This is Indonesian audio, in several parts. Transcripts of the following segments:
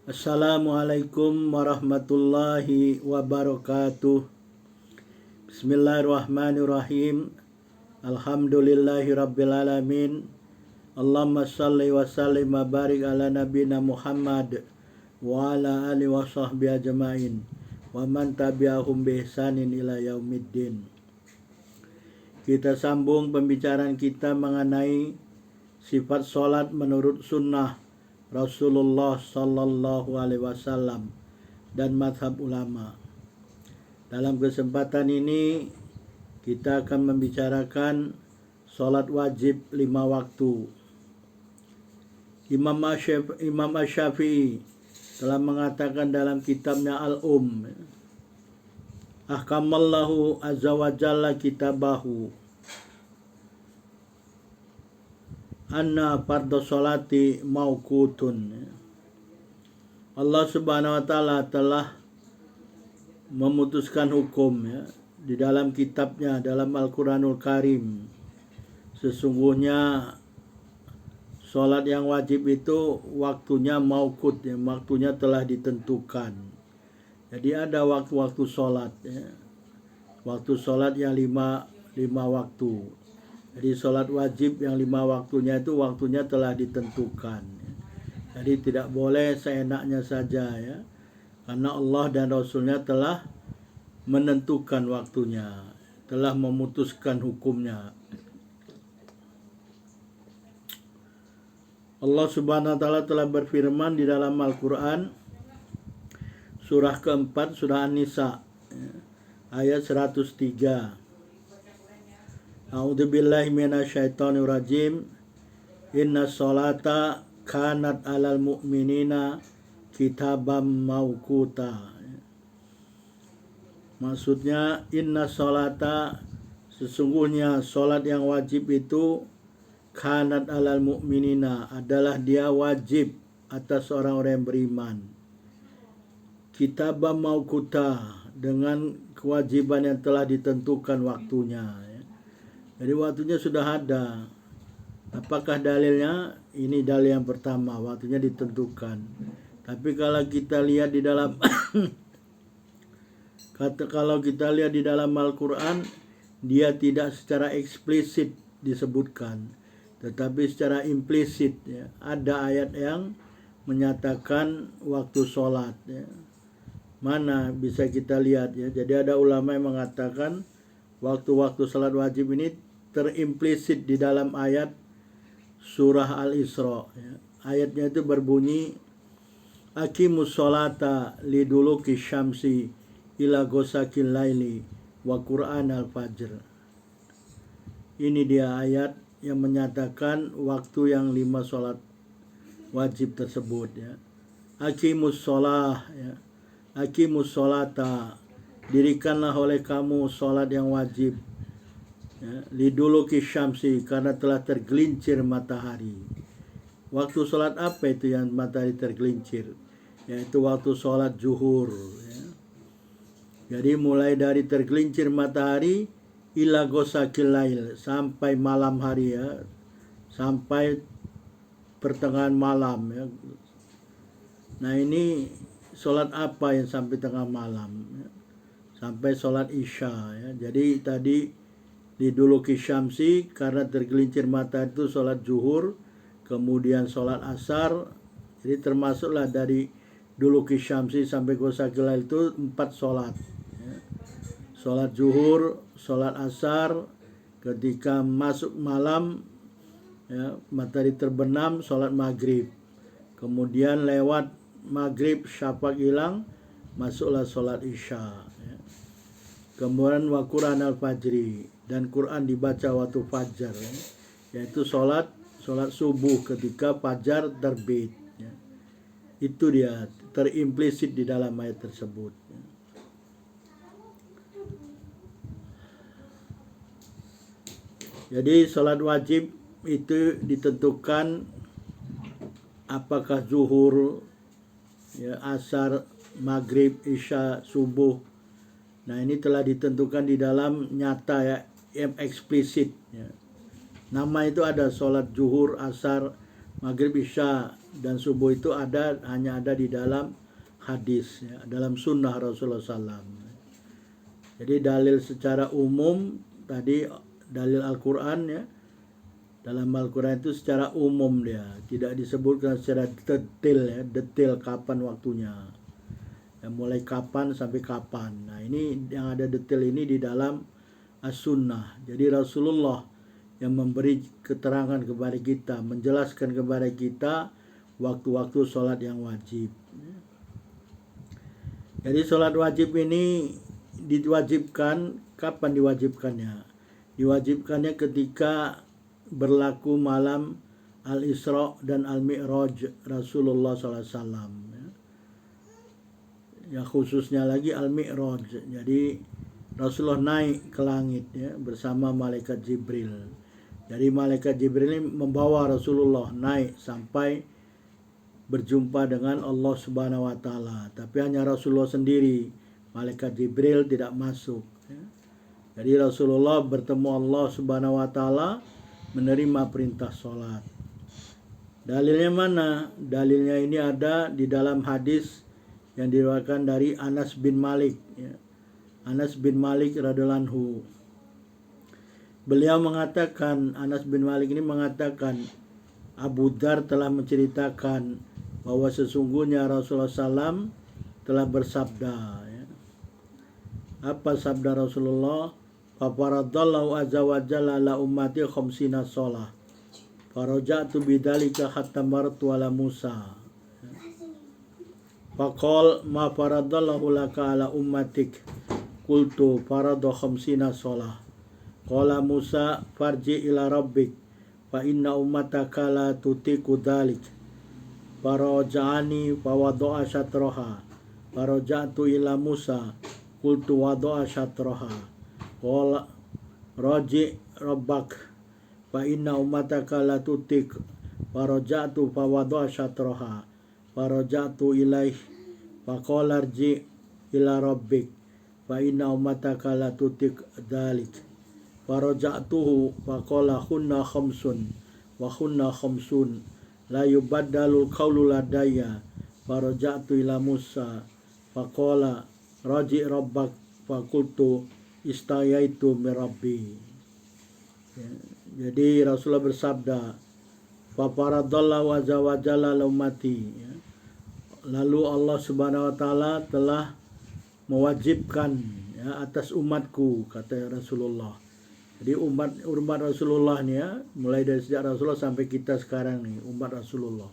Assalamualaikum warahmatullahi wabarakatuh. Bismillahirrahmanirrahim. Alhamdulillahi rabbil alamin. Allahumma salli wa sallim wa barik ala nabina Muhammad wa ala alihi wa sahbihi ajma'in wa man tabi'ahum bi ihsanin ila yaumiddin. Kita sambung pembicaraan kita mengenai sifat sholat menurut sunnah Rasulullah Sallallahu Alaihi Wasallam dan madhab ulama. Dalam kesempatan ini kita akan membicarakan sholat wajib 5 waktu. Imam Asy-Syafi'i telah mengatakan dalam kitabnya Al-Um, ahkamallahu azza wa jalla kitabahu anna fardhu sholati mauqutun. Allah Subhanahu wa taala telah memutuskan hukum di dalam kitabnya, dalam Al-Qur'anul Karim. Sesungguhnya sholat yang wajib itu waktunya mauqut, waktunya telah ditentukan. Jadi ada waktu-waktu sholat, waktu sholat yang lima waktu. Jadi sholat wajib yang 5 waktunya itu waktunya telah ditentukan. Jadi tidak boleh seenaknya saja karena Allah dan Rasulnya telah menentukan waktunya, telah memutuskan hukumnya. Allah Subhanahu wa taala telah berfirman di dalam Al-Qur'an surah keempat, surah An-Nisa ayat 103. A'udzubillahi minasyaitonir rajim. Inna sholata kanat 'alal mu'minina kitabam mauquta. Maksudnya inna sholata, sesungguhnya sholat yang wajib itu kanat 'alal mu'minina, adalah dia wajib atas orang-orang yang beriman. Kitabam mauquta, dengan kewajiban yang telah ditentukan waktunya. Jadi waktunya sudah ada. Apakah dalilnya? Ini dalil yang pertama, waktunya ditentukan. Tapi kalau kita lihat di dalam di dalam Al-Qur'an, dia tidak secara eksplisit disebutkan, tetapi secara implisit ada ayat yang menyatakan waktu sholat. Mana bisa kita lihat Jadi ada ulama yang mengatakan waktu-waktu sholat wajib ini terimplisit di dalam ayat surah Al-Isra. Ayatnya itu berbunyi aqimus sholata liduluki syamsi ila ghosakil laili wa qur'an al-fajr. Ini dia ayat yang menyatakan waktu yang 5 sholat wajib tersebut Aqimus sholah aqimus sholata, dirikanlah oleh kamu sholat yang wajib liduluki syamsi, karena telah tergelincir matahari. Waktu sholat apa itu yang matahari tergelincir? Yaitu waktu sholat zuhur. Jadi mulai dari tergelincir matahari ila ghosakil lail, sampai malam hari sampai pertengahan malam Nah ini sholat apa yang sampai tengah malam? Sampai sholat isya Jadi tadi liduluki syamsi, karena tergelincir mata itu sholat zuhur, kemudian sholat asar. Jadi termasuklah dari duluki syamsi sampai ghosakil lail itu 4 sholat Sholat zuhur, sholat asar, ketika masuk malam matahari terbenam, sholat maghrib, kemudian lewat maghrib syafa hilang, masuklah sholat isya kemudian wa Qur'an al-fajri, dan Quran dibaca waktu fajar yaitu sholat subuh ketika fajar terbit Itu dia terimplisit di dalam ayat tersebut Jadi sholat wajib itu ditentukan apakah zuhur, asar, maghrib, isya, subuh. Nah ini telah ditentukan di dalam nyata yang eksplisit Nama itu ada sholat zuhur, asar, maghrib, isya, dan subuh itu hanya ada di dalam hadis, ya, dalam sunnah Rasulullah SAW. Jadi dalil secara umum tadi dalil Al-Quran, ya, dalam Al-Quran itu secara umum dia tidak disebutkan secara detail, ya, detail kapan waktunya, ya, mulai kapan sampai kapan. Nah ini yang ada detail ini di dalam As-Sunnah. Jadi Rasulullah yang memberi keterangan kepada kita, menjelaskan kepada kita waktu-waktu sholat yang wajib. Jadi sholat wajib ini diwajibkan, kapan diwajibkannya? Diwajibkannya ketika berlaku malam Al-Isra dan Al-Mi'raj Rasulullah SAW. Ya khususnya lagi Al-Mi'raj. Jadi Rasulullah naik ke langit, ya, bersama malaikat Jibril. Jadi malaikat Jibril ini membawa Rasulullah naik sampai berjumpa dengan Allah Subhanahu wa taala. Tapi hanya Rasulullah sendiri, malaikat Jibril tidak masuk, ya. Jadi Rasulullah bertemu Allah Subhanahu wa taala, menerima perintah sholat. Dalilnya mana? Dalilnya ini ada di dalam hadis yang diriwayatkan dari Anas bin Malik, ya. Anas bin Malik radhiyallahu anhu. Beliau mengatakan, Anas bin Malik ini mengatakan, Abu Dzar telah menceritakan bahwa sesungguhnya Rasulullah SAW telah bersabda, ya. Apa sabda Rasulullah? Fafaradallahu azza wa jalla la ummati khamsina sholah. Faraja'tu bidzalika hatta martu ala Musa. Faqal ma faradallahu laka ala ummatik. Qultu farada khamsina sholah. Qala Musa farji ila rabbik fa inna ummataka la tutiku dzalik. Faraja'ani fa wada'a syatraha. Faraja'tu ila Musa qultu wada'a syatraha. Qala raji rabbak fa inna ummataka la tutik. Faraja'tu fa wada'a syatraha. Faraja'tu ilaih fa qala arji ila rabbik fa inna ummataka la tutik dzalik. Faraja'tuhu fa qala hunna khamsun wa hunna khamsun la yubaddalul qawlu ladayya. Faraja'tu ila Musa fa qala raji rabbak fa qultu istayaitu min rabbi. Ya, jadi Rasulullah bersabda, fa faradallahu azza wa jalla ummati, ya. Lalu Allah Subhanahu wa taala telah mewajibkan, ya, atas umatku, kata Rasulullah. Jadi umat Rasulullah nih, ya, mulai dari sejak Rasulullah sampai kita sekarang nih, umat Rasulullah.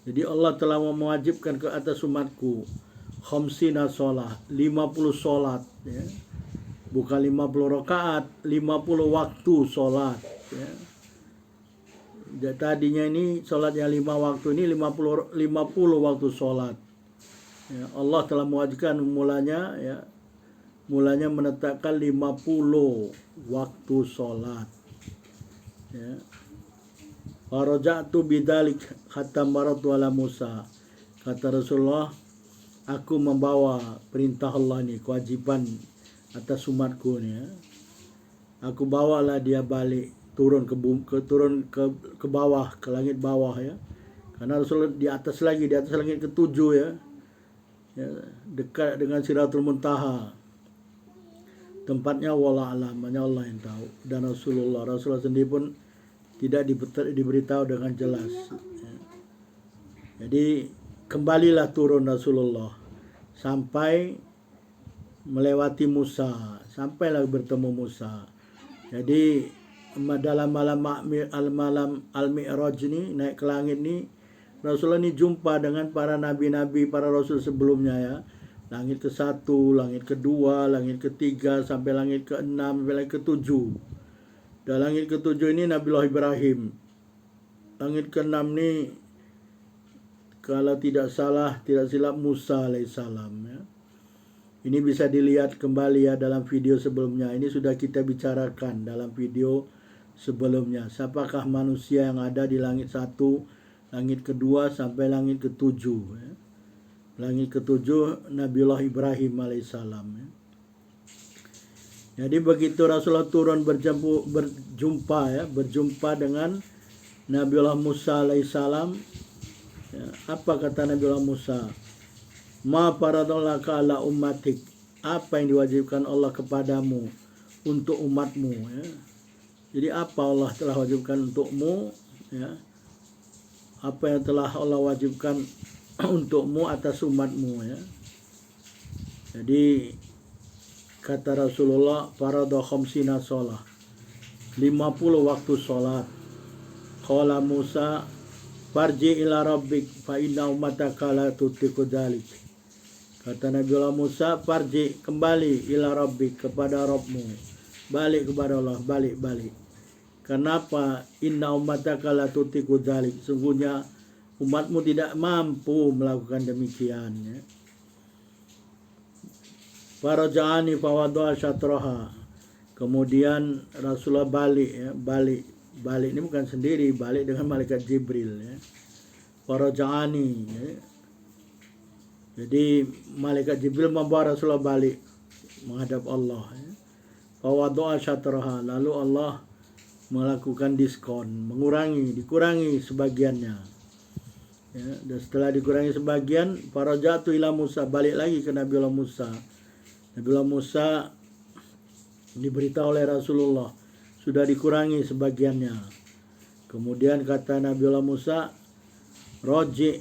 Jadi Allah telah mewajibkan ke atas umatku khamsina sholah, 50 sholat, ya. Bukan 50 rakaat, 50 waktu sholat, ya. Tadinya ini sholat yang 5 waktu, ini 50 waktu sholat, ya. Allah telah mewajibkan mulanya, ya, mulanya menetapkan 50 waktu sholat, ya. Faraja'tu bidzalik hatta maratu ala Musa. Kata Rasulullah, aku membawa perintah Allah ini, kewajiban atas umatku nih, ya. Aku bawalah dia balik, turun ke bawah, ke langit bawah, ya. Karena Rasulullah di atas langit ke-7, ya. Ya, dekat dengan Sidratul Muntaha. Tempatnya wallah alam, hanya Allah yang tahu. Dan Rasulullah sendiri pun tidak diberitahu dengan jelas, ya. Jadi kembalilah turun Rasulullah sampai melewati Musa, sampailah bertemu Musa. Jadi dalam malam Al-Mi'raj ini, naik ke langit ini, Rasulullah ini jumpa dengan para nabi-nabi, para rasul sebelumnya, ya. Langit ke-1, langit ke-2, langit ke-3, sampai langit ke-6, sampai langit ke-7. Dan langit ke-7 ini Nabiullah Ibrahim. Langit ke-6 ini, kalau tidak silap Musa alaihissalam, ya. Ini bisa dilihat kembali, ya, dalam video sebelumnya. Ini sudah kita bicarakan dalam video sebelumnya. Siapakah manusia yang ada di langit 1, langit ke-2, sampai langit ke-7, ya. Langit ke-7 Nabiullah Ibrahim alaihissalam, ya. Jadi begitu Rasulullah turun berjumpa dengan Nabiullah Musa alaihissalam, Ya, apa kata Nabi Allah Musa? Ma faradallaka ala ummatik. Apa yang diwajibkan Allah kepadamu untuk umatmu, ya. Jadi apa Allah telah wajibkan untukmu, ya. Apa yang telah Allah wajibkan untukmu atas umatmu, ya. Jadi kata Rasulullah, farada khamsina sholah, 50 waktu sholat. Qala Musa, farji ila rabbik fa inna ummataka la tutiqu dzalik. Kata Nabi Allah Musa, farji, kembali ila rabbik, kepada Rabbmu. Balik kepada Allah, balik. Kenapa? Inna ummataka la tutiqu dzalik. Sungguhnya umatmu tidak mampu melakukan demikian, ya. Faraja'ani fawadha syatraha. Kemudian Rasulullah balik, ya, balik ini bukan sendiri, balik dengan malaikat Jibril, ya. Faraja'ani, ya. Jadi malaikat Jibril membawa Rasulullah balik menghadap Allah, ya. Fawadha syatraha, lalu Allah melakukan diskon, dikurangi sebagiannya, ya. Dan setelah dikurangi sebagian, faraja'tu ila Musa, balik lagi ke Nabi Allah Musa. Nabi Allah Musa diberitahu oleh Rasulullah sudah dikurangi sebagiannya. Kemudian kata Nabi Allah Musa, roji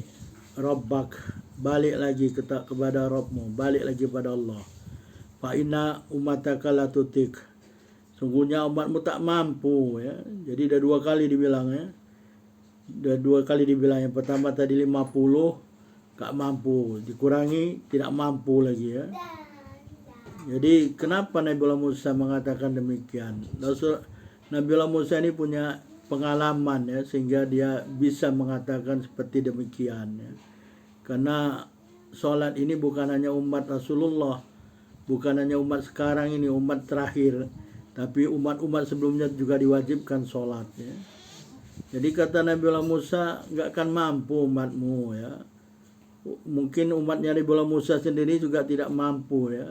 rabbak, balik lagi kepada Rabbmu, balik lagi pada Allah. Fa inna ummataka la tutik. Sungguhnya umatmu tak mampu, ya. Jadi ada dua kali dibilang, ya. Yang pertama tadi 50 gak mampu, dikurangi tidak mampu lagi, ya. Jadi kenapa Nabi Allah Musa mengatakan demikian? Nabi Allah Musa ini punya pengalaman, ya, sehingga dia bisa mengatakan seperti demikian, ya. Karena sholat ini bukan hanya umat Rasulullah, bukan hanya umat sekarang ini, umat terakhir, tapi umat-umat sebelumnya juga diwajibkan sholat, ya. Jadi kata Nabi Allah Musa, nggak akan mampu umatmu, ya. Mungkin umatnya Nabi Allah Musa sendiri juga tidak mampu, ya.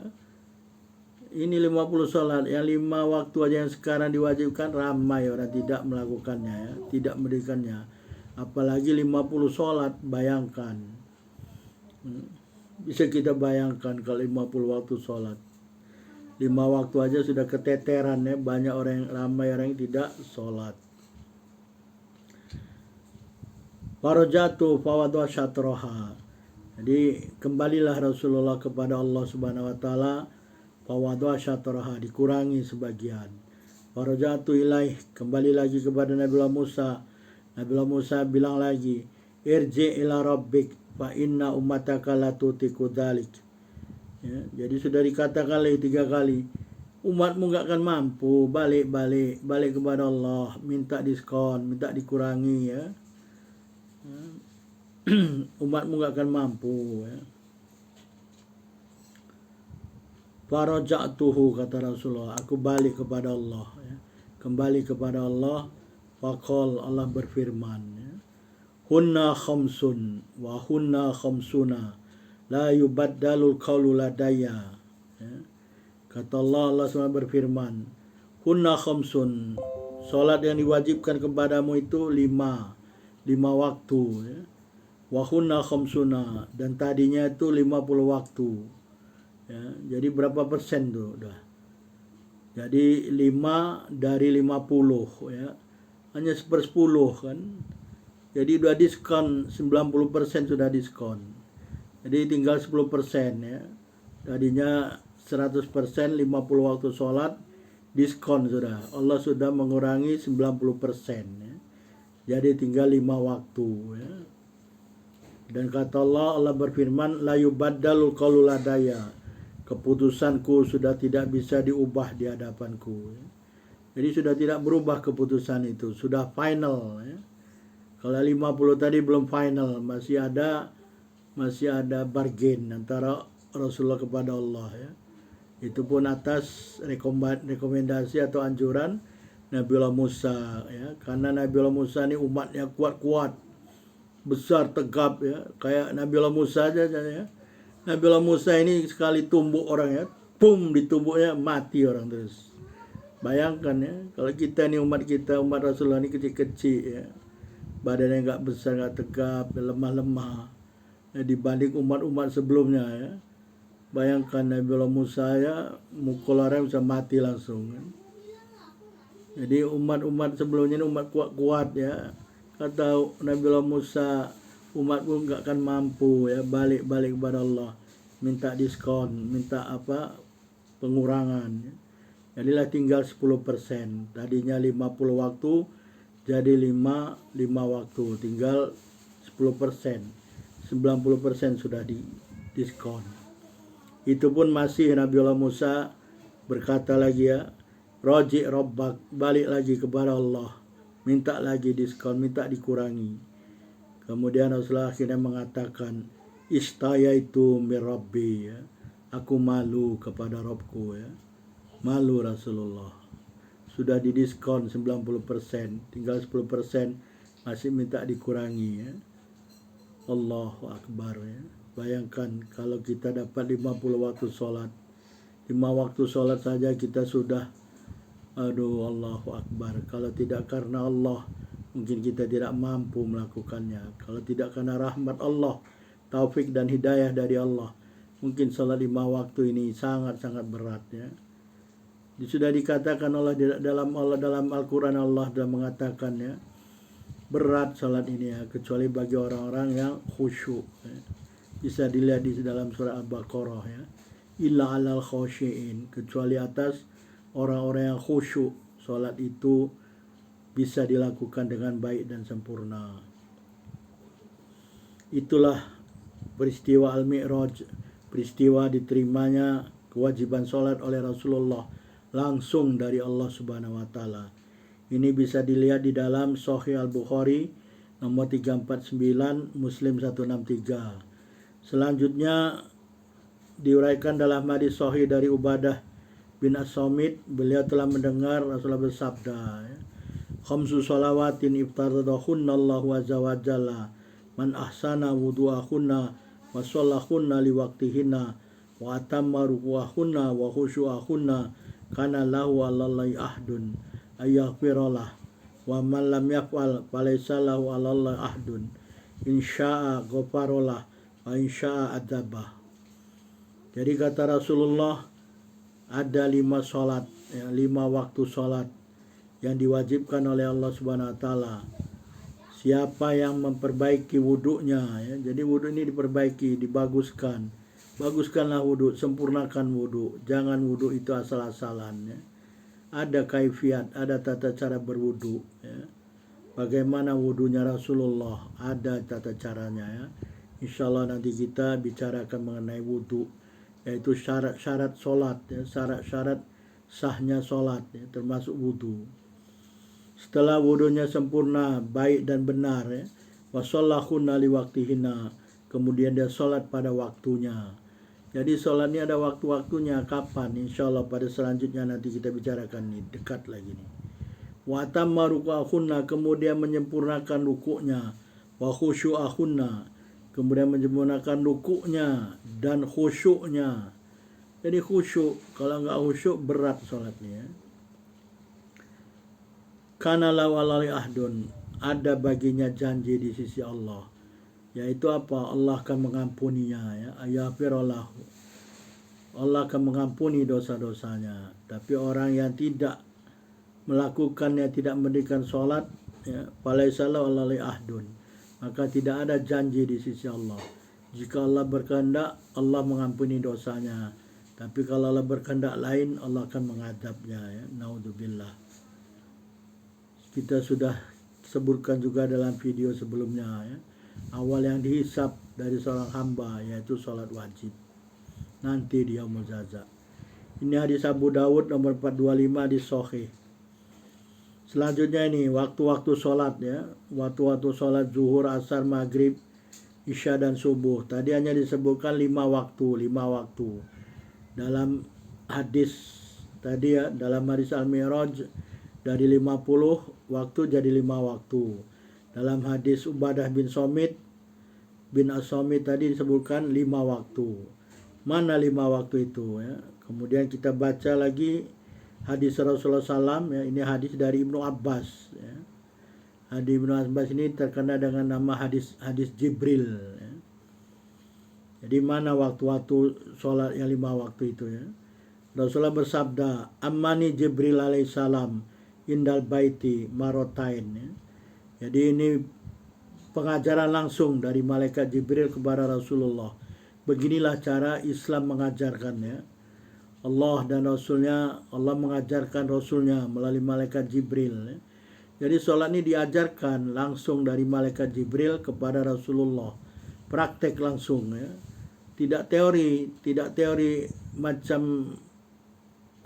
Ini 50 sholat, yang 5 waktu aja yang sekarang diwajibkan, ramai orang tidak melakukannya, ya, tidak mendirikannya. Apalagi 50 sholat, bayangkan. Bisa kita bayangkan kalau 50 waktu sholat. 5 waktu aja sudah keteteran, ya, banyak ramai orang yang tidak sholat. Farajatu fawadha syatraha. Jadi kembalilah Rasulullah kepada Allah Subhanahu wa taala, fawadha syatraha, dikurangi sebagian. Farajatu ilaih, kembali lagi kepada Nabi Allah Musa. Nabi Allah Musa bilang lagi, irji ila rabbik fa inna ummataka la tutiqu dzalik. Ya, jadi sudah dikatakan lagi 3 kali, umatmu gak akan mampu, balik kepada Allah, minta diskon, minta dikurangi, ya. Umatmu gak akan mampu, ya. Faraja'tuhu, kata Rasulullah, aku balik kepada Allah, ya. Kembali kepada Allah. Faqal, Allah berfirman, ya. Hunna khamsun wa hunna khamsuna la yubaddalul qawlu ladayya, ya. Kata Allah SWT berfirman, hunna khamsun, salat yang diwajibkan kepadamu itu 5 waktu, ya. Wa hunna khamsuna, dan tadinya itu 50 waktu, ya. Jadi berapa persen tuh udah? Jadi 5 dari 50, ya. Hanya 1/10 kan. Jadi udah diskon, 90% sudah diskon. Jadi tinggal 10%, ya. Tadinya 100%, 50 waktu sholat, diskon sudah. Allah sudah mengurangi 90%, ya. Jadi tinggal 5 waktu, ya. Dan kata Allah berfirman, la yubaddalul qawlu ladayya, keputusanku sudah tidak bisa diubah di hadapanku, ya. Jadi sudah tidak berubah keputusan itu, sudah final, ya. Kalau 50 tadi belum final, masih ada bargain antara Rasulullah kepada Allah, ya. Itu pun atas rekomendasi atau anjuran Nabi Allah Musa, ya. Karena Nabi Allah Musa ini umatnya kuat, besar, tegap, ya. Kayak Nabi Allah Musa aja, ya. Nabi Allah Musa ini sekali tumbuk orang, ya, pum, ditumbuknya mati orang terus. Bayangkan, ya, kalau kita ini umat Rasulullah ini kecil-kecil, ya. badannya nggak besar, nggak tegap, lemah-lemah dibanding umat-umat sebelumnya ya. Bayangkan Nabi Allah Musa ya mukul orang bisa mati langsung kan. Jadi umat-umat sebelumnya ini umat kuat-kuat ya. Kata Nabi Allah Musa, umatku nggak akan mampu ya balik kepada Allah, minta diskon, minta pengurangan ya. Jadilah tinggal 10%. Tadinya 50 waktu jadi 5 waktu, tinggal 10%. 90% sudah di diskon. Itu pun masih Nabi Allah Musa berkata lagi ya, Roji Robbak, balik lagi kepada Allah, minta lagi diskon, minta dikurangi. Kemudian Rasulullah akhirnya mengatakan, istayaitu mir Rabbi ya, aku malu kepada Robku ya. Malu Rasulullah. Sudah didiskon 90%, tinggal 10% masih minta dikurangi ya. Allahu Akbar ya. Bayangkan kalau kita dapat 50 waktu sholat, 5 waktu sholat saja kita sudah, aduh Allahu Akbar. Kalau tidak karena Allah, mungkin kita tidak mampu melakukannya. Kalau tidak karena rahmat Allah, taufik dan hidayah dari Allah, mungkin sholat 5 waktu ini sangat-sangat berat ya. Sudah dikatakan dalam Al-Quran, Allah sudah mengatakan ya, berat salat ini ya, kecuali bagi orang-orang yang khusyuk ya. Bisa dilihat di dalam surah Al-Baqarah ya, illa alal khosyiin, kecuali atas orang-orang yang khusyuk, salat itu bisa dilakukan dengan baik dan sempurna. Itulah peristiwa Al-Mi'raj, peristiwa diterimanya kewajiban salat oleh Rasulullah langsung dari Allah Subhanahu wa taala. Ini bisa dilihat di dalam Sahih Al-Bukhari nomor 349, Muslim 163. Selanjutnya diuraikan dalam hadis sahih dari Ubadah bin As-Samit, beliau telah mendengar Rasulullah bersabda, khamsu salawatin iftaradahunna Allahu azza wa jalla, man ahsana wudu'ahunna wa shallahunna liwaqtihinna wa atamma ruku'ahunna wa khusyu'ahunna kana lahu 'alallahi ahdun ayaghfirullah wa man lam yaf'al falaysa lahu 'alallahi ahdun insya'a ghafarullah wa insya'a adzabah. Jadi kata Rasulullah, ada 5 sholat ya, 5 waktu sholat yang diwajibkan oleh Allah Subhanahu wa taala. Siapa yang memperbaiki wudunya ya, jadi wudu ini diperbaiki, dibaguskan. Baguskanlah wudu, sempurnakan wudu. Jangan wudu itu asal-asalan ya. Ada kaifiat, ada tata cara berwudu ya. Bagaimana wudunya Rasulullah, ada tata caranya ya. Insyaallah nanti kita bicarakan mengenai wudu, yaitu syarat-syarat sholat ya, syarat-syarat sahnya sholat ya, termasuk wudu. Setelah wudunya sempurna, baik dan benar ya, wasallahunna liwaqtihinna, kemudian dia sholat pada waktunya. Jadi sholat ini ada waktu-waktunya, kapan? Insya Allah pada selanjutnya nanti kita bicarakan nih, dekat lagi nih. Wa tamma ruku'ahunna, kemudian menyempurnakan rukuknya. Wa khusyu'ahunna, kemudian menyempurnakan rukuknya dan khusyuknya. Jadi khusyuk, kalau nggak khusyuk berat sholatnya. Kana lahu alali ahdun, ada baginya janji di sisi Allah, yaitu apa? Allah akan mengampuninya ya, ayaghfirullahu, Allah akan mengampuni dosa-dosanya. Tapi orang yang tidak melakukannya, tidak mendirikan sholat ya, falaysa lahu alali ahdun, maka tidak ada janji di sisi Allah. Jika Allah berkehendak, Allah mengampuni dosanya, tapi kalau Allah berkehendak lain, Allah akan mengadabnya ya, naudzubillah. Kita sudah sebutkan juga dalam video sebelumnya ya, awal yang dihisab dari seorang hamba yaitu sholat wajib nanti di yaumul jaza. Ini hadis Abu Dawud nomor 425 di Sahih. Selanjutnya ini waktu-waktu sholat ya, waktu-waktu sholat zuhur, asar, maghrib, isya dan subuh. Tadi hanya disebutkan 5 waktu dalam hadis tadi ya, dalam hadis Al-Mi'raj dari 50 waktu jadi 5 waktu. Dalam hadis Ubadah bin As-Samit tadi disebutkan 5 waktu. Mana 5 waktu itu ya? Kemudian kita baca lagi hadis Rasulullah SAW ya, ini hadis dari Ibnu Abbas ya. Hadis Ibnu Abbas ini terkenal dengan nama hadis Jibril. Ya. Jadi mana waktu-waktu sholat yang 5 waktu itu ya. Rasulullah bersabda, Ammani Jibril alaihissalam indal baiti marotain. Ya. Jadi ini pengajaran langsung dari malaikat Jibril kepada Rasulullah. Beginilah cara Islam mengajarkannya. Allah dan Rasulnya, Allah mengajarkan Rasulnya melalui malaikat Jibril. Ya. Jadi sholat ini diajarkan langsung dari malaikat Jibril kepada Rasulullah. Praktek langsung ya. Tidak teori macam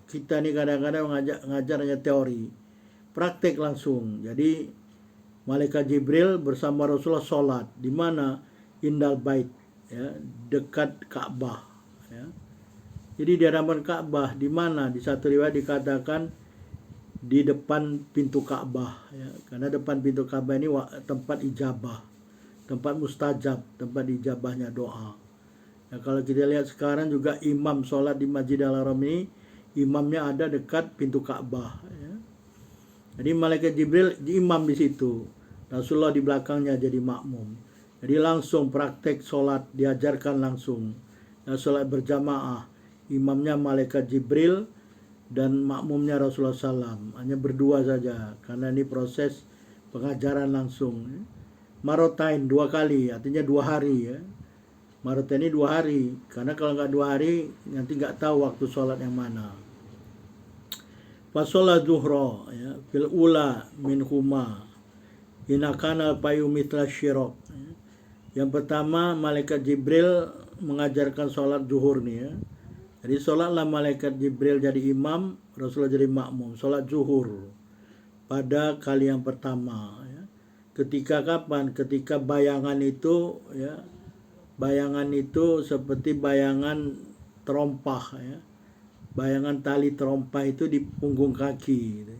kita nih kadang-kadang ngajar hanya teori. Praktek langsung. Jadi malaikat Jibril bersama Rasulullah sholat di mana indal bait ya, dekat Ka'bah ya. Jadi di hadapan Ka'bah di mana di satu riwayat dikatakan di depan pintu Ka'bah ya. Karena depan pintu Ka'bah ini tempat ijabah, tempat mustajab, tempat ijabahnya doa. Ya, kalau kita lihat sekarang juga imam sholat di Masjidil Haram ini imamnya ada dekat pintu Ka'bah ya. Jadi malaikat Jibril imam di situ. Rasulullah di belakangnya jadi makmum. Jadi langsung praktek sholat diajarkan langsung. Ya, sholat berjamaah. Imamnya malaikat Jibril dan makmumnya Rasulullah SAW. Hanya berdua saja. Karena ini proses pengajaran langsung. Marotain 2 kali. Artinya 2 hari ya. Marotain ini 2 hari. Karena kalau nggak 2 hari nanti nggak tahu waktu sholat yang mana. Fasolah zuhra ya, fil ula min huma inakana payu mitra syirok. Yang pertama malaikat Jibril mengajarkan sholat zuhur nih ya. Jadi sholatlah malaikat Jibril jadi imam, Rasulullah jadi makmum. Sholat zuhur pada kali yang pertama ya. Ketika kapan? Ketika bayangan itu ya, bayangan itu seperti bayangan terompah ya. Bayangan tali terompah itu di punggung kaki gitu.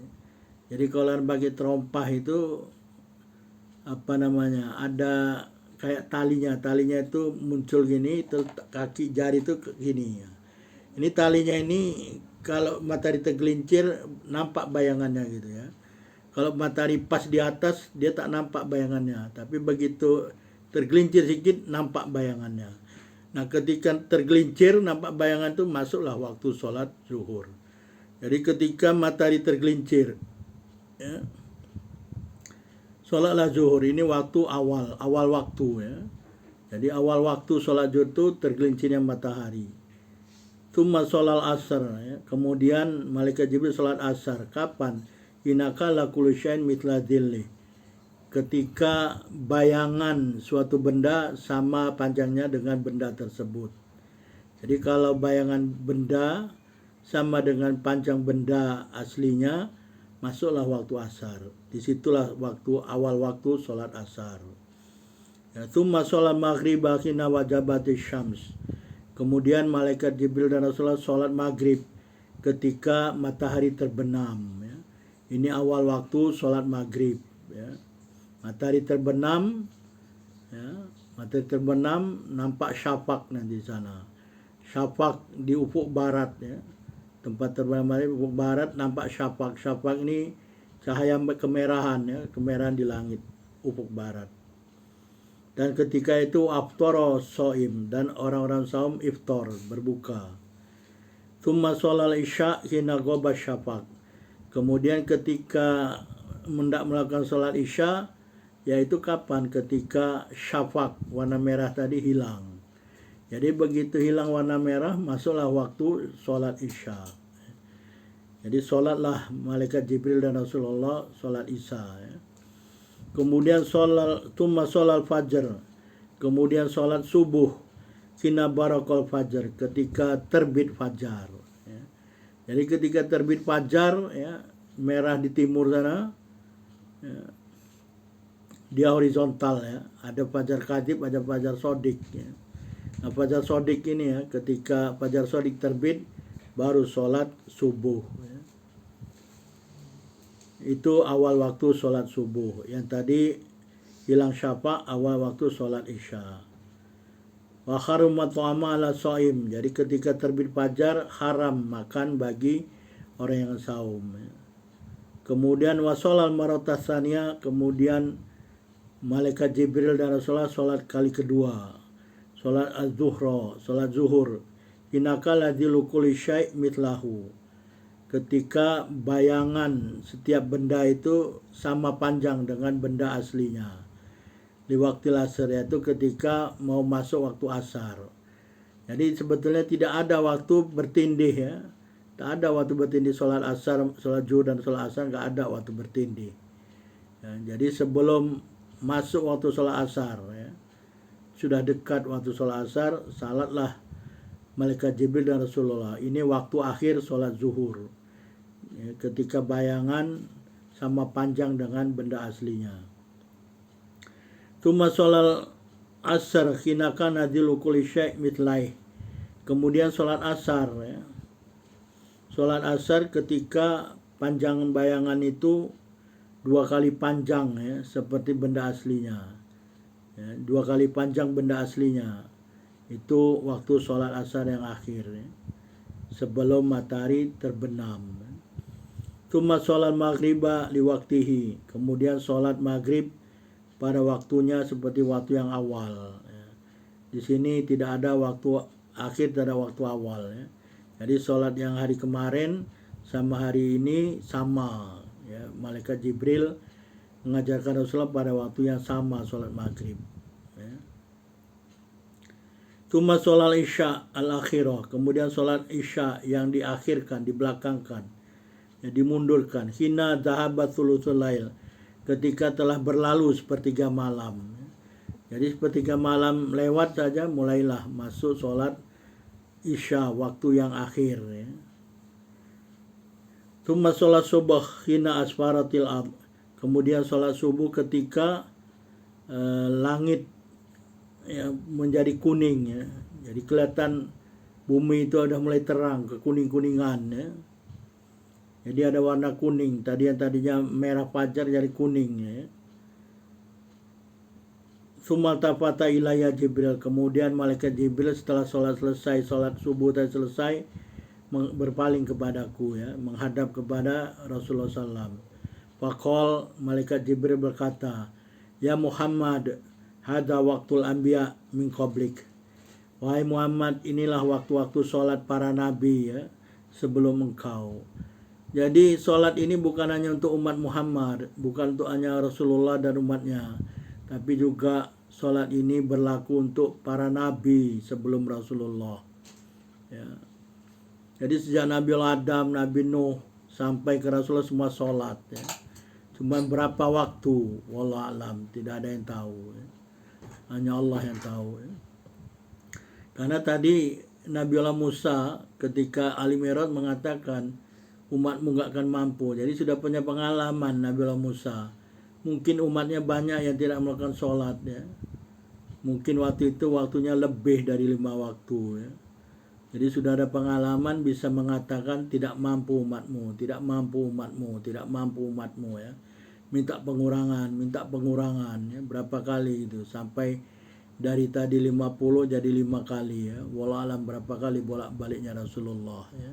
Jadi kalau bagi terompah itu apa namanya, ada kayak talinya itu muncul gini, terus kaki jari itu gini ya. Ini talinya ini kalau matahari tergelincir nampak bayangannya gitu ya. Kalau matahari pas di atas dia tak nampak bayangannya, tapi begitu tergelincir sedikit nampak bayangannya. Nah ketika tergelincir nampak bayangan itu masuklah waktu sholat zuhur. Jadi ketika matahari tergelincir ya, sholatlah zuhur. Ini waktu awal waktu ya. Jadi awal waktu sholat zuhur itu tergelincirnya matahari. Tsumma sholal asar ya. Kemudian malaikat Jibril sholat asar. Kapan? Inakala kullu syai'in mithla dhilli. Ketika bayangan suatu benda sama panjangnya dengan benda tersebut. Jadi kalau bayangan benda sama dengan panjang benda aslinya, masuklah waktu asar. Disitulah waktu awal waktu sholat asar. Ya, tsumma sholat maghrib hina wajabati syams. Kemudian malaikat Jibril dan Rasulullah sholat maghrib ketika matahari terbenam. Ya. Ini awal waktu sholat maghrib. Ya. Matahari terbenam, ya. Matahari terbenam nampak syafaq nanti di sana. Syafaq di ufuk barat. Ya. Tempat terbenam matahari ufuk barat nampak syafaq. Syafaq ini cahaya kemerahan, ya. Kemerahan di langit ufuk barat. Dan ketika itu aftara shaim, dan orang-orang saum iftar, berbuka. Tsumma sholal isya hina ghaba syafaq. Kemudian ketika hendak melakukan sholat isya, yaitu kapan? Ketika syafaq, warna merah tadi hilang. Jadi begitu hilang warna merah, masuklah waktu sholat isya. Jadi sholatlah malaikat Jibril dan Rasulullah sholat isya. Ya. Kemudian tsumma sholal fajar. Kemudian sholat subuh. Hina barakal fajar. Ketika terbit fajar. Ya. Jadi ketika terbit fajar, ya, merah di timur sana, ya, dia horizontal ya. Ada fajar kadhib, ada fajar sodik. Ya. Nah fajar sodik ini ya, ketika fajar sodik terbit, baru sholat subuh. Ya. Itu awal waktu sholat subuh. Yang tadi hilang syafaq, awal waktu sholat isya. Wa harumat ta'ama ala shaim. Jadi ketika terbit fajar haram makan bagi orang yang saum. Kemudian wasolal marotasania, kemudian malaikat Jibril dan Rasulullah sholat kali kedua, sholat az-zuhra, sholat zuhur. Inakala dilukuli syai' mitlahu, ketika bayangan setiap benda itu sama panjang dengan benda aslinya. Di waktu asar, yaitu ketika mau masuk waktu asar. Jadi sebetulnya tidak ada waktu bertindih ya. Tak ada waktu bertindih sholat asar, sholat zuhur dan sholat asar, nggak ada waktu bertindih. Ya, jadi sebelum masuk waktu sholat asar, ya, sudah dekat waktu sholat asar, salatlah malaikat Jibril dan Rasulullah. Ini waktu akhir sholat zuhur. Ya, ketika bayangan sama panjang dengan benda aslinya. Tuma sholat asar khinakan adilu kulli syai' mitlaih. Kemudian sholat asar ya. Sholat asar ketika panjang bayangan itu 2 kali panjang ya, seperti benda aslinya. Ya, 2 kali panjang benda aslinya. Itu waktu sholat asar yang akhir ya, sebelum matahari terbenam. Tuma sholat maghriba liwaktihi. Kemudian sholat maghrib pada waktunya seperti waktu yang awal. Ya. Di sini tidak ada waktu akhir, tidak ada waktu awal ya. Jadi sholat yang hari kemarin sama hari ini sama ya. Malaikat Jibril mengajarkan Rasulullah pada waktu yang sama sholat maghrib ya. Tuma sholat isya al-akhirah. Kemudian sholat isya yang diakhirkan, dibelakangkan ya, dimundurkan. Hina dhahabat thuluthul lail, ketika telah berlalu sepertiga malam. Jadi sepertiga malam lewat saja mulailah masuk sholat isya, waktu yang akhir ya. Tsumma sholat subuh hina asfaratil ard. Kemudian sholat subuh ketika langit ya, menjadi kuning ya. Jadi kelihatan bumi itu sudah mulai terang, kekuning-kuningan ya. Jadi ada warna kuning, tadinya merah fajar jadi kuning ya. Tsumma tafata ilayya Jibril. Kemudian malaikat Jibril setelah sholat selesai, sholat subuh tadi selesai, berpaling kepadaku ya, menghadap kepada Rasulullah SAW. Faqal, malaikat Jibril berkata, ya Muhammad, hadza waqtul anbiya min qablik. Wahai Muhammad, inilah waktu-waktu sholat para nabi ya, sebelum engkau. Jadi sholat ini bukan hanya untuk umat Muhammad, bukan untuk hanya Rasulullah dan umatnya, tapi juga sholat ini berlaku untuk para nabi sebelum Rasulullah ya. Jadi sejak Nabi Adam, Nabi Nuh sampai ke Rasulullah semua sholat ya. Cuma berapa waktu, wallahu alam, tidak ada yang tahu ya. Hanya Allah yang tahu ya. Karena tadi Nabi Allah Musa ketika Ali Mi'raj mengatakan umatmu gak akan mampu. Jadi sudah punya pengalaman Nabi Allah Musa. Mungkin umatnya banyak yang tidak melakukan sholat ya. Mungkin waktu itu waktunya lebih dari 5 waktu ya. Jadi sudah ada pengalaman bisa mengatakan tidak mampu umatmu, tidak mampu umatmu, tidak mampu umatmu ya. Minta pengurangan ya. Berapa kali itu sampai dari tadi 50 jadi 5 kali ya. Wallahu alam berapa kali bolak-baliknya Rasulullah ya.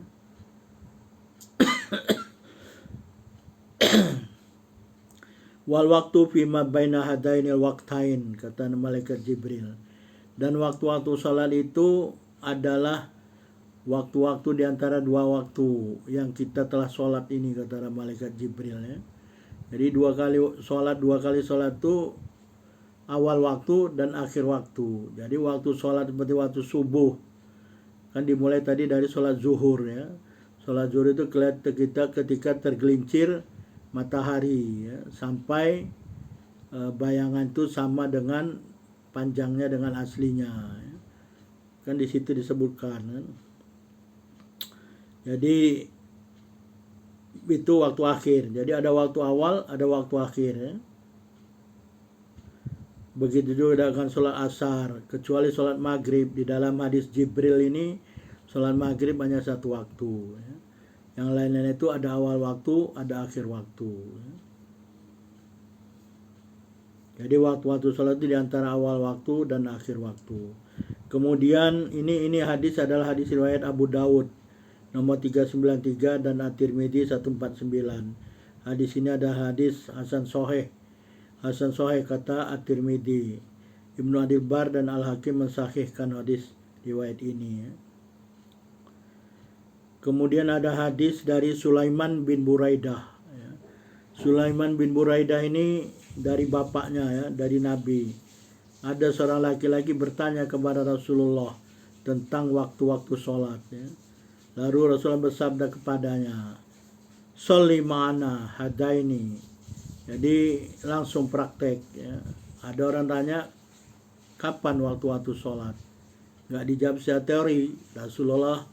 Wal waktu fima baina hadainil waqtain, kata malaikat Jibril. Dan waktu-waktu salat itu adalah waktu-waktu di antara 2 waktu yang kita telah sholat ini, kata malaikat Jibril ya. Jadi 2 kali sholat itu awal waktu dan akhir waktu. Jadi waktu sholat seperti waktu subuh kan dimulai tadi dari sholat zuhur ya. Sholat zuhur itu kelihatan kita ketika tergelincir matahari ya, sampai bayangan itu sama dengan panjangnya dengan aslinya ya. Kan di situ disebutkan kan. Jadi itu waktu akhir. Jadi ada waktu awal, ada waktu akhir ya. Begitu juga dengan sholat asar, kecuali sholat maghrib. Di dalam hadis Jibril ini sholat maghrib hanya 1 waktu ya. Yang lain-lain itu ada awal waktu, ada akhir waktu ya. Jadi waktu-waktu sholat itu di antara awal waktu dan akhir waktu. Kemudian ini hadis adalah hadis riwayat Abu Dawud nomor 393 dan At-Tirmidzi 149. Hadis ini ada hadis Hasan Soheh. Hasan Soheh kata At-Tirmidzi. Ibnu Abdul Bar dan Al-Hakim mensahihkan hadis riwayat ini. Kemudian ada hadis dari Sulaiman bin Buraidah. Sulaiman bin Buraidah ini dari bapaknya ya, dari Nabi. Ada seorang laki-laki bertanya kepada Rasulullah tentang waktu-waktu sholat. Ya. Lalu Rasulullah bersabda kepadanya, "Sholli ma'ana hadaini." Jadi langsung praktek. Ya. Ada orang tanya, kapan waktu-waktu sholat? Nggak dijawab secara teori. Rasulullah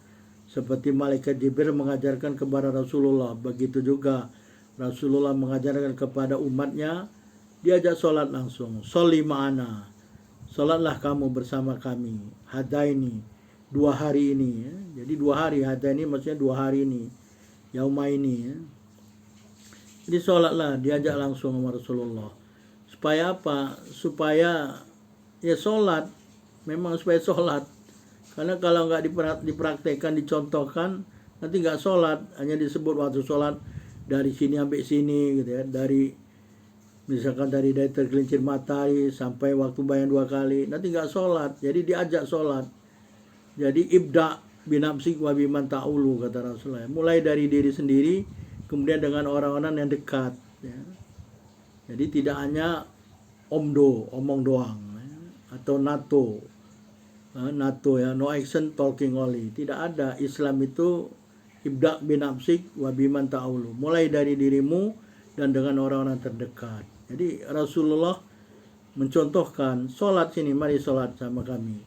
seperti malaikat Jibril mengajarkan kepada Rasulullah. Begitu juga Rasulullah mengajarkan kepada umatnya, diajak sholat langsung. Sholli ma'ana. Sholatlah kamu bersama kami. Hadaini. 2 hari ini. Ya. Jadi 2 hari. Hadaini maksudnya 2 hari ini. Yauma ini. Ya. Jadi sholatlah. Diajak langsung sama Rasulullah. Supaya apa? Supaya ya sholat, memang supaya sholat. Karena kalau nggak dipraktekkan, dicontohkan, nanti nggak sholat. Hanya disebut waktu sholat dari sini sampai sini gitu ya. Misalkan dari tergelincir matahari sampai waktu bayang 2 kali, nanti nggak sholat. Jadi diajak sholat. Jadi ibda binafsik wa biman ta'ulu, kata Rasulullah. Mulai dari diri sendiri, kemudian dengan orang-orang yang dekat. Ya. Jadi tidak hanya omong doang. Atau NATO ya, no action talking only. Tidak ada. Islam itu ibda binafsik wa biman ta'ulu. Mulai dari dirimu dan dengan orang-orang terdekat. Jadi Rasulullah mencontohkan, sholat sini, mari sholat sama kami.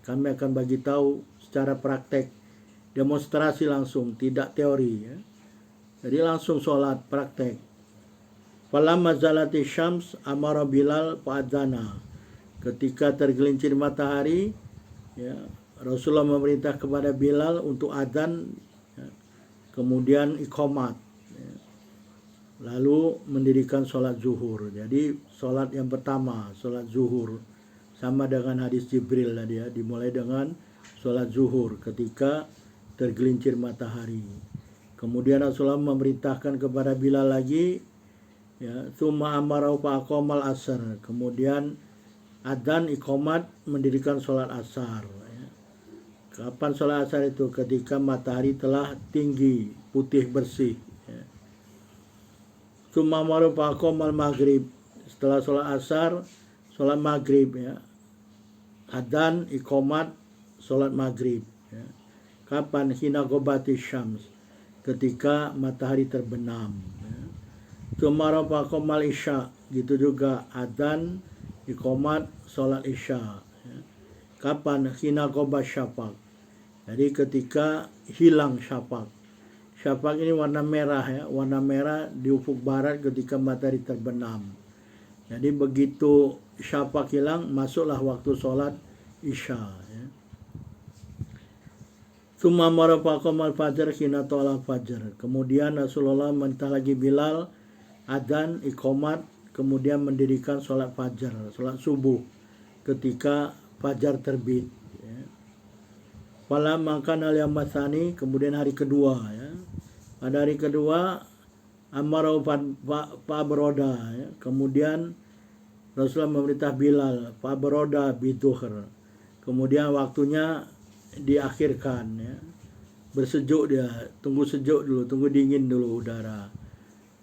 Kami akan bagi tahu secara praktek, demonstrasi langsung, tidak teori ya. Jadi langsung sholat, praktek. Falamma zalati syams amara Bilal fa'adzana. Ketika tergelincir matahari, ya, Rasulullah memerintah kepada Bilal untuk adzan, ya, kemudian iqamat, ya, lalu mendirikan sholat zuhur. Jadi sholat yang pertama, sholat zuhur, sama dengan hadis Jibril tadi ya, dimulai dengan sholat zuhur ketika tergelincir matahari. Kemudian Rasulullah memerintahkan kepada Bilal lagi, ya, tsumma amara fa aqamal asar. Kemudian adzan, iqamat, mendirikan sholat asar. Ya. Kapan sholat asar itu? Ketika matahari telah tinggi, putih bersih. Ya. Tsumma amara fa aqamal maghrib. Setelah sholat asar, sholat maghrib. Ya. Adzan, iqamat, sholat maghrib. Ya. Kapan? Hina ghobati syams. Ketika matahari terbenam. Ya. Tsumma amara fa aqamal isya. Gitu juga adzan, iqamat, sholat isya. Ya. Kapan? Hina ghobas syafaq. Jadi ketika hilang syafaq. Syafaq ini warna merah ya, warna merah di ufuk barat ketika matahari terbenam. Jadi begitu syafaq hilang, masuklah waktu sholat isya. Ya. Tsumma amara faqamal fajar hina tolal fajar. Kemudian Rasulullah mentah lagi Bilal adzan, iqamat, kemudian mendirikan sholat fajar, sholat subuh ketika fajar terbit. Ya. Falamma kana al-yaumats tsani, kemudian hari kedua. Ya. Pada hari kedua, amara fa broda. Ya. Kemudian Rasulullah memerintah Bilal fa broda bidzuhr. Kemudian waktunya diakhirkan. Ya. Bersejuk dia, tunggu sejuk dulu, tunggu dingin dulu udara.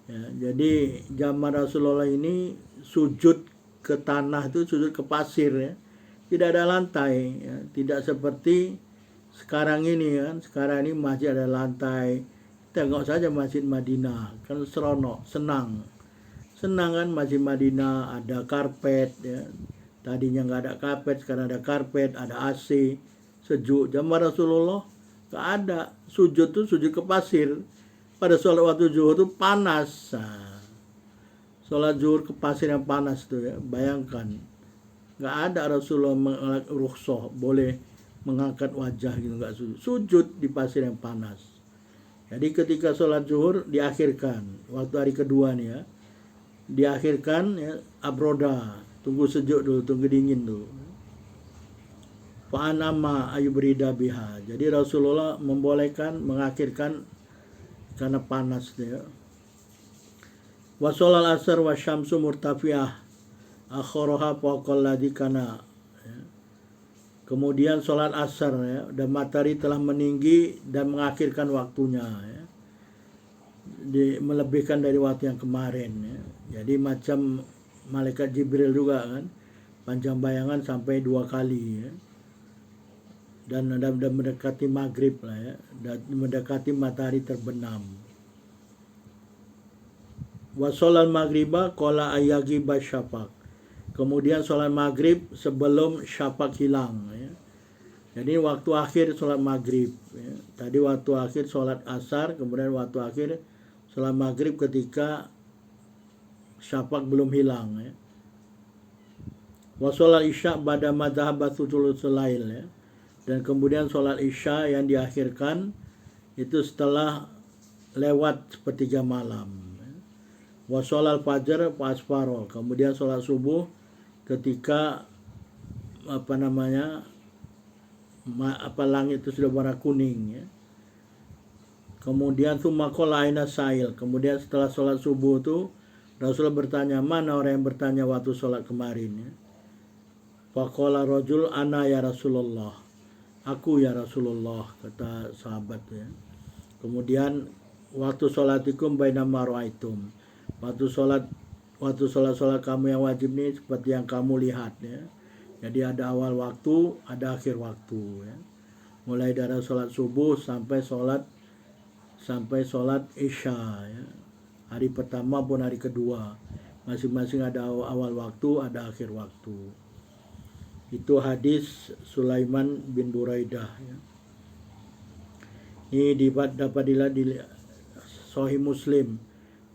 Ya, jadi zaman Rasulullah ini sujud ke tanah itu sujud ke pasir ya. Tidak ada lantai ya. Tidak seperti sekarang ini kan. Sekarang ini masih ada lantai. Tengok saja Masjid Madinah, kan seronok, senang. Senang kan Masjid Madinah, ada karpet ya. Tadinya nggak ada karpet, sekarang ada karpet, ada AC, sejuk. Zaman Rasulullah nggak ada. Sujud tuh sujud ke pasir. Pada sholat waktu zuhur itu panas. Nah, sholat zuhur ke pasir yang panas tuh ya, bayangkan. Nggak ada Rasulullah rukhsah, boleh mengangkat wajah gitu, nggak sujud. Sujud di pasir yang panas. Jadi ketika sholat zuhur diakhirkan, waktu hari kedua nih ya, diakhirkan ya, abroda, tunggu sejuk dulu, tunggu dingin dulu. Fa'anama ayubrida biha. Jadi Rasulullah membolehkan mengakhirkan karena panas ya. Wa sholal asar wa syamsu murtafi'ah akharaha fawqal ladzi kana. Kemudian sholat asar ya, dan matahari telah meninggi dan mengakhirkan waktunya ya. Melebihkan dari waktu yang kemarin ya. Jadi macam malaikat Jibril juga kan, panjang bayangan sampai 2 kali ya. Dan mendekati maghrib lah ya, dan mendekati matahari terbenam. Wa sholal maghriba qala ayagi basyafaq. Kemudian sholat maghrib sebelum syapak hilang ya. Jadi waktu akhir sholat maghrib ya. Tadi waktu akhir sholat asar, kemudian waktu akhir sholat maghrib ketika syapak belum hilang ya. Wa sholal isya ba'da madhabatu thulutsul lail ya. Dan kemudian sholat isya yang diakhirkan itu setelah lewat sepertiga malam ya. Wa sholal fajar fa asfaro. Kemudian sholat subuh ketika langit itu sudah warna kuning ya. Kemudian tsumma qala aina sa'il. Kemudian setelah sholat subuh itu Rasulullah bertanya, mana orang yang bertanya waktu sholat kemarin ya. Faqala rajul ana ya Rasulullah. Aku ya Rasulullah, kata sahabat ya. Kemudian waktu sholatikum bainama ra'aitum. Waktu sholat kamu yang wajib nih seperti yang kamu lihat ya. Jadi ada awal waktu, ada akhir waktu ya. Mulai dari sholat subuh sampai sholat isya ya. Hari pertama pun hari kedua, masing-masing ada awal waktu, ada akhir waktu. Itu hadis Sulaiman bin Buraidah ya. Ini dapat dilihat di Sahih Muslim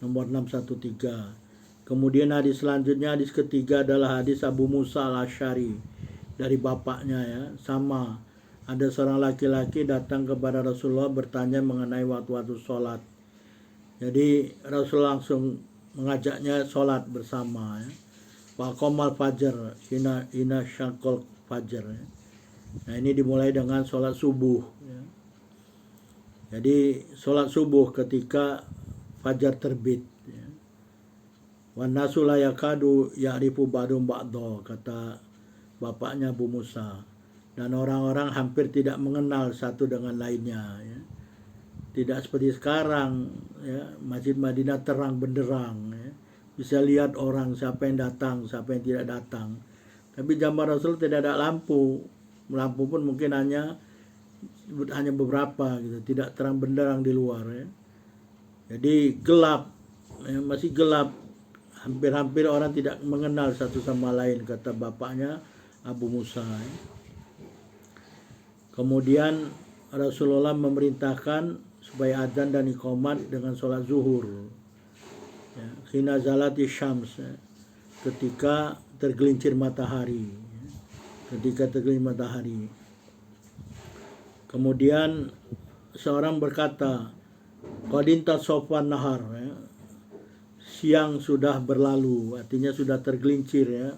nomor 613. Kemudian hadis selanjutnya, hadis ketiga adalah hadis Abu Musa al-Asy'ari dari bapaknya ya. Sama, ada seorang laki-laki datang kepada Rasulullah bertanya mengenai waktu-waktu sholat. Jadi Rasul langsung mengajaknya sholat bersama ya. Wa qomal fajar hina syaqal fajar ya. Nah ini dimulai dengan sholat subuh ya. Jadi sholat subuh ketika fajar terbit ya. Wan nasu la yakadu ya'rifu ba'dum ba'dha, kata bapaknya Abu Musa. Dan orang-orang hampir tidak mengenal satu dengan lainnya ya. Tidak seperti sekarang ya, Masjid Madinah terang benderang ya. Bisa lihat orang siapa yang datang, siapa yang tidak datang. Tapi zaman Rasul tidak ada lampu. Lampu pun mungkin hanya beberapa gitu, tidak terang benderang di luar ya. Jadi gelap ya, masih gelap. Hampir-hampir orang tidak mengenal satu sama lain, kata bapaknya Abu Musa. Kemudian Rasulullah memerintahkan supaya adzan dan iqamat dengan sholat zuhur ya, hina zalati syams ya, ketika tergelincir matahari ya, Kemudian seorang berkata, qadinta sofwan nahar ya, siang sudah berlalu, artinya sudah tergelincir ya,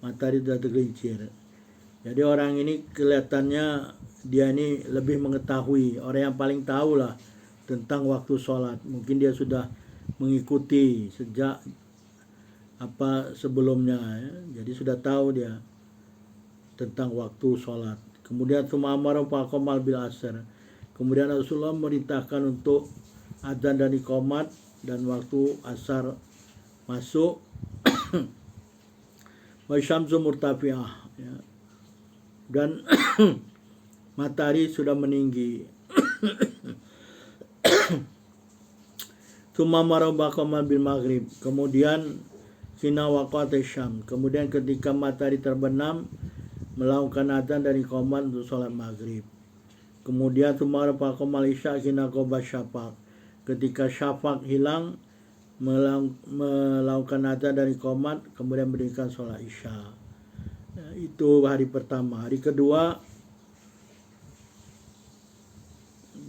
matahari sudah tergelincir. Jadi orang ini kelihatannya dia ini lebih mengetahui, orang yang paling tahu lah tentang waktu sholat. Mungkin dia sudah mengikuti sejak sebelumnya ya. Jadi sudah tahu dia tentang waktu sholat. Kemudian tsumma amara faqamal bil asr. Kemudian Rasulullah memerintahkan untuk adzan dan iqamat, dan waktu asar masuk. Wa syamsu murtafi'ah ya. Dan matahari sudah meninggi. Tsumma marabaqamal bil maghrib. Kemudian hina waqat syam. Kemudian ketika matahari terbenam melakukan adzan dan iqamat untuk sholat maghrib. Kemudian tsumma marabaqamal isya hina qaba syafaq. Ketika syafaq hilang melakukan adzan dan iqamat, kemudian mendirikan sholat isya. Ya, itu hari pertama. Hari kedua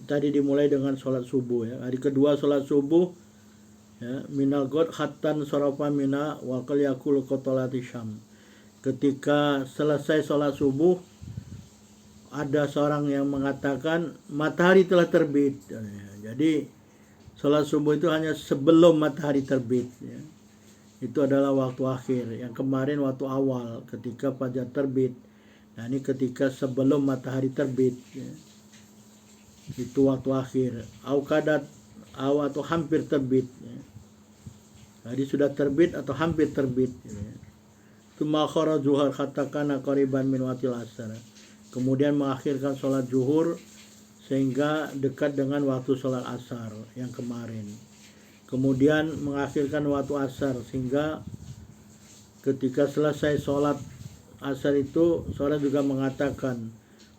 tadi dimulai dengan sholat subuh ya. Hari kedua sholat subuh ya, minal god khatan sorofa mina wakal yakul kotolati syam. Ketika selesai sholat subuh, ada seorang yang mengatakan matahari telah terbit ya. Jadi Sholat subuh itu hanya sebelum matahari terbit ya. Itu adalah waktu akhir. Yang kemarin waktu awal ketika fajar terbit. Nah ini ketika sebelum matahari terbit ya. Itu waktu akhir. Atau hampir terbit ya. Jadi sudah terbit atau hampir terbit ya. Tsumma akhara zuhur katakan qariban min waqtil asar. Kemudian mengakhirkan sholat zuhur sehingga dekat dengan waktu sholat asar yang kemarin. Kemudian mengakhirkan waktu asar sehingga ketika selesai sholat asar itu sholat juga mengatakan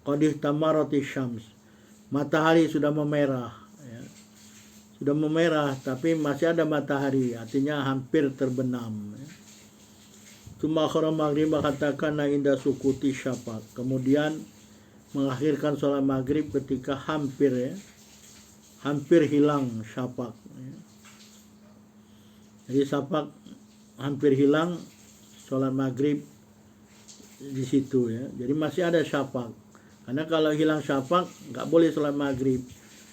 qadih tamarati syams, matahari sudah memerah ya. Sudah memerah tapi masih ada matahari, artinya hampir terbenam ya. Tsumma akhara maghrib katakan inda sukuti syafaq. Kemudian mengakhirkan sholat maghrib ketika hampir hilang syafaq ya. Jadi syafaq hampir hilang, sholat maghrib di situ ya. Jadi masih ada syafaq. Karena kalau hilang syafaq nggak boleh sholat maghrib,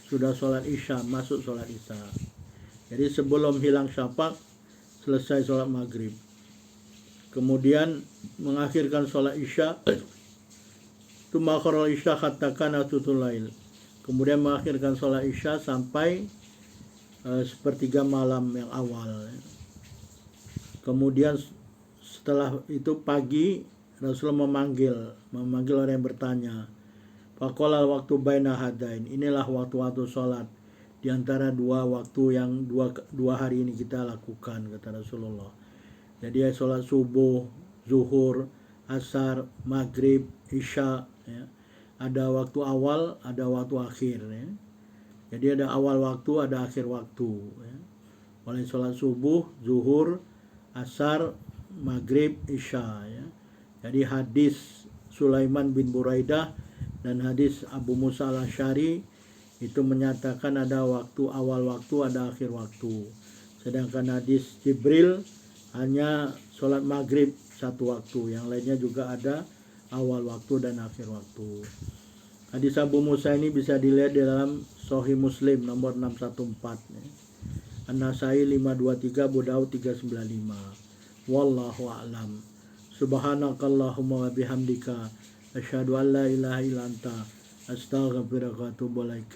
sudah sholat isya, masuk sholat isya. Jadi sebelum hilang syafaq selesai sholat maghrib. Kemudian mengakhirkan sholat isya. Tsumma akhara isya katakan atutul lail. Kemudian mengakhirkan sholat isya sampai sepertiga malam yang awal. Kemudian setelah itu pagi Rasulullah memanggil orang yang bertanya. Faqala waktu baina hadain. Inilah waktu-waktu sholat di antara dua waktu yang dua hari ini kita lakukan, kata Rasulullah. Jadi sholat subuh, zuhur, asar, maghrib, isya ya. Ada waktu awal, ada waktu akhir ya. Jadi ada awal waktu, ada akhir waktu ya. Mulai sholat subuh, zuhur, asar, maghrib, isya ya. Jadi hadis Sulaiman bin Buraidah dan hadis Abu Musa al-Asy'ari itu menyatakan ada waktu awal waktu, ada akhir waktu. Sedangkan hadis Jibril hanya sholat maghrib satu waktu, yang lainnya juga ada awal waktu dan akhir waktu. Hadis Abu Musa ini bisa dilihat di dalam Sahih Muslim nomor 614 ya. An-Nasai 523, Abu Daud 395. Wallahu a'lam. Subhanakallahumma wa bihamdika asyhadu an la ilaha illa anta astaghfiruka wa atubu ilaik.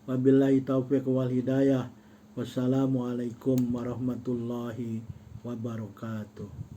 Wabillahi taufiq wal hidayah. Wassalamualaikum warahmatullahi wabarakatuh.